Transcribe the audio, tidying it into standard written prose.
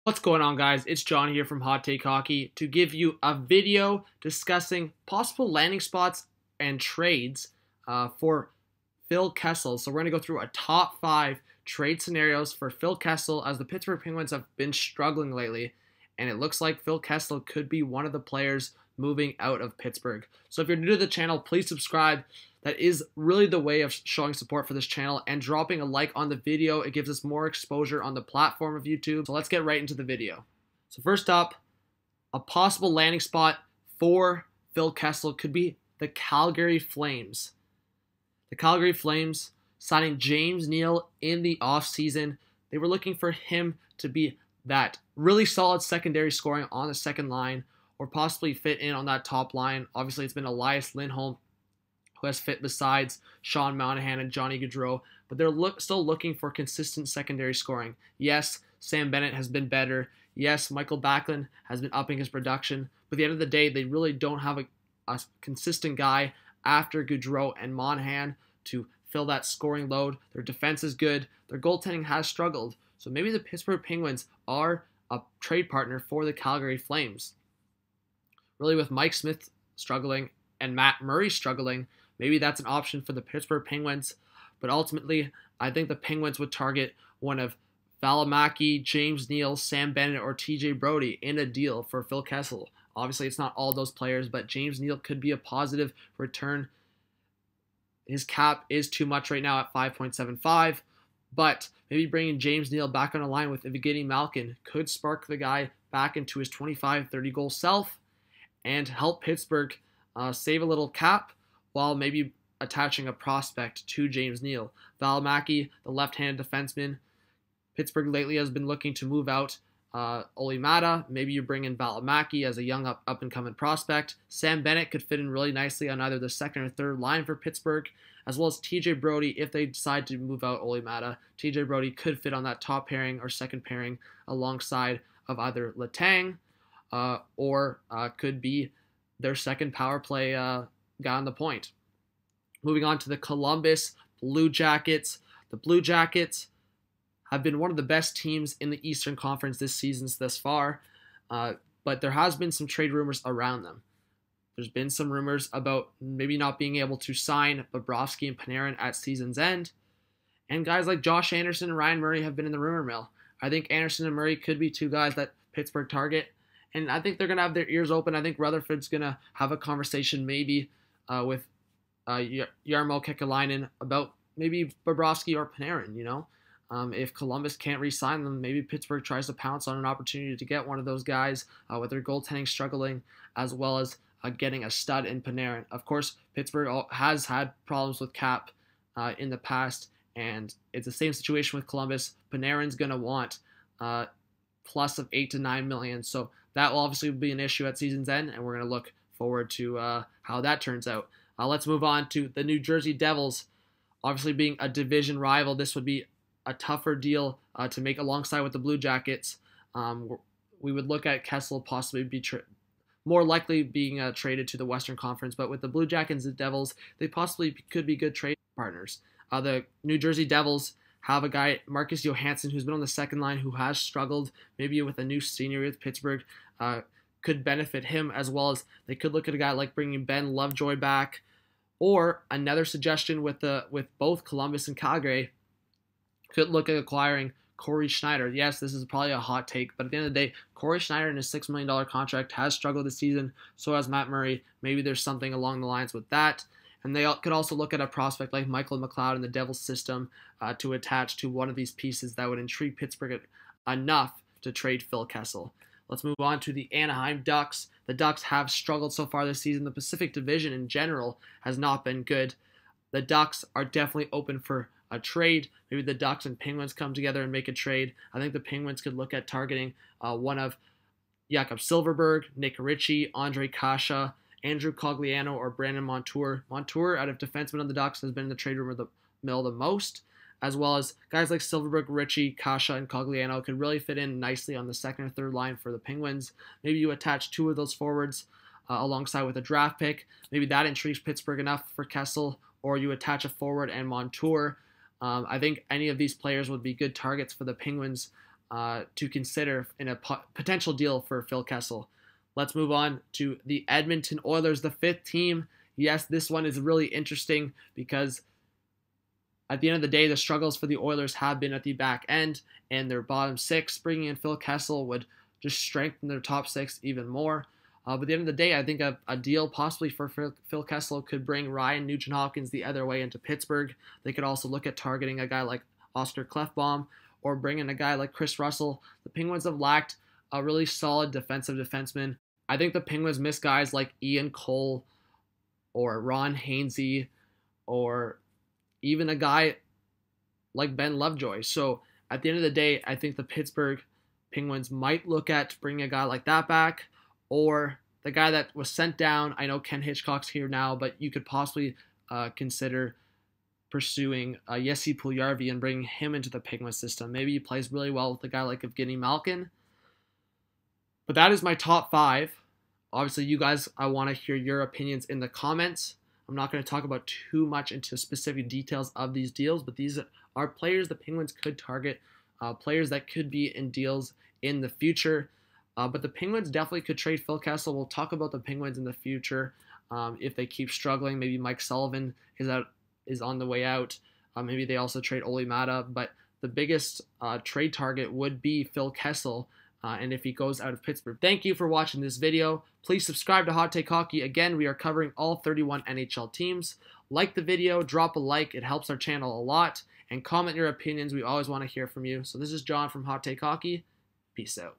What's going on, guys? It's John here from Hot Take Hockey to give you a video discussing possible landing spots and trades for Phil Kessel. So we're going to go through a top 5 trade scenarios for Phil Kessel, as the Pittsburgh Penguins have been struggling lately, and it looks like Phil Kessel could be one of the players moving out of Pittsburgh. So if you're new to the channel, please subscribe. That is really the way of showing support for this channel, and dropping a like on the video. It gives us more exposure on the platform of YouTube. So let's get right into the video. So first up, a possible landing spot for Phil Kessel could be the Calgary Flames. The Calgary Flames signing James Neal in the offseason. They were looking for him to be that really solid secondary scoring on the second line, or possibly fit in on that top line. Obviously, it's been Elias Lindholm who has fit besides Sean Monahan and Johnny Gaudreau, but they're still looking for consistent secondary scoring. Yes, Sam Bennett has been better. Yes, Michael Backlund has been upping his production, but at the end of the day, they really don't have a consistent guy after Gaudreau and Monahan to fill that scoring load. Their defense is good. Their goaltending has struggled. So maybe the Pittsburgh Penguins are a trade partner for the Calgary Flames. Really, with Mike Smith struggling and Matt Murray struggling, maybe that's an option for the Pittsburgh Penguins. But ultimately, I think the Penguins would target one of Valimaki, James Neal, Sam Bennett, or TJ Brodie in a deal for Phil Kessel. Obviously, it's not all those players, but James Neal could be a positive return. His cap is too much right now at 5.75, but maybe bringing James Neal back on a line with Evgeny Malkin could spark the guy back into his 25-30 goal self and help Pittsburgh save a little cap while maybe attaching a prospect to James Neal. Valimaki, the left-handed defenseman. Pittsburgh lately has been looking to move out Olimata. Maybe you bring in Valimaki as a young up-and-coming prospect. Sam Bennett could fit in really nicely on either the second or third line for Pittsburgh, as well as TJ Brodie. If they decide to move out Olimata, TJ Brodie could fit on that top pairing or second pairing alongside of either Letang or could be their second power play guy on the point. Moving on to the Columbus Blue Jackets. The Blue Jackets have been one of the best teams in the Eastern Conference this season thus far, but there has been some trade rumors around them. There's been some rumors about maybe not being able to sign Bobrovsky and Panarin at season's end, and guys like Josh Anderson and Ryan Murray have been in the rumor mill. I think Anderson and Murray could be two guys that Pittsburgh target, and I think they're going to have their ears open. I think Rutherford's going to have a conversation maybe with Jarmo Kekalainen about maybe Bobrovsky or Panarin, you know. If Columbus can't re-sign them, maybe Pittsburgh tries to pounce on an opportunity to get one of those guys with their goaltending struggling, as well as getting a stud in Panarin. Of course, Pittsburgh has had problems with cap in the past, and it's the same situation with Columbus. Panarin's going to want plus of $8 to $9 million, so that will obviously be an issue at season's end, and we're going to look forward to how that turns out. Let's move on to the New Jersey Devils. Obviously, being a division rival, this would be a tougher deal to make alongside with the Blue Jackets. We would look at Kessel possibly be more likely being traded to the Western Conference, but with the Blue Jackets and Devils, they possibly could be good trade partners. The New Jersey Devils have a guy, Marcus Johansson, who's been on the second line, who has struggled, maybe with a new senior with Pittsburgh, could benefit him, as well as they could look at a guy like bringing Ben Lovejoy back, or another suggestion with both Columbus and Calgary, could look at acquiring Corey Schneider. Yes, this is probably a hot take, but at the end of the day, Corey Schneider in his $6 million contract has struggled this season. So has Matt Murray. Maybe there's something along the lines with that. And they could also look at a prospect like Michael McLeod in the Devils system to attach to one of these pieces that would intrigue Pittsburgh enough to trade Phil Kessel. Let's move on to the Anaheim Ducks. The Ducks have struggled so far this season. The Pacific Division in general has not been good. The Ducks are definitely open for a trade. Maybe the Ducks and Penguins come together and make a trade. I think the Penguins could look at targeting one of Jakob Silfverberg, Nick Ritchie, Andre Kasha, Andrew Cogliano, or Brandon Montour. Montour, out of defensemen on the Ducks, has been in the trade room of the mill the most, as well as guys like Silfverberg, Ritchie, Kasha, and Cogliano could really fit in nicely on the second or third line for the Penguins. Maybe you attach two of those forwards alongside with a draft pick. Maybe that intrigues Pittsburgh enough for Kessel, or you attach a forward and Montour. I think any of these players would be good targets for the Penguins to consider in a potential deal for Phil Kessel. Let's move on to the Edmonton Oilers, the 5th team. Yes, this one is really interesting because at the end of the day, the struggles for the Oilers have been at the back end, and their bottom 6, bringing in Phil Kessel would just strengthen their top 6 even more. But at the end of the day, I think a deal possibly for Phil Kessel could bring Ryan Nugent-Hopkins the other way into Pittsburgh. They could also look at targeting a guy like Oscar Klefbom or bring in a guy like Chris Russell. The Penguins have lacked a really solid defensive defenseman. I think the Penguins miss guys like Ian Cole or Ron Hainsey or even a guy like Ben Lovejoy. So at the end of the day, I think the Pittsburgh Penguins might look at bringing a guy like that back, or the guy that was sent down. I know Ken Hitchcock's here now, but you could possibly consider pursuing Jesse Puljujarvi and bringing him into the Penguin system. Maybe he plays really well with a guy like Evgeny Malkin. But that is my top 5. Obviously, you guys, I want to hear your opinions in the comments. I'm not going to talk about too much into specific details of these deals, but these are players the Penguins could target, players that could be in deals in the future. But the Penguins definitely could trade Phil Kessel. We'll talk about the Penguins in the future. If they keep struggling, maybe Mike Sullivan is on the way out. Maybe they also trade Olli Mata. But the biggest trade target would be Phil Kessel. And if he goes out of Pittsburgh. Thank you for watching this video. Please subscribe to Hot Take Hockey. Again, we are covering all 31 NHL teams. Like the video, drop a like. It helps our channel a lot. And comment your opinions. We always want to hear from you. So this is John from Hot Take Hockey. Peace out.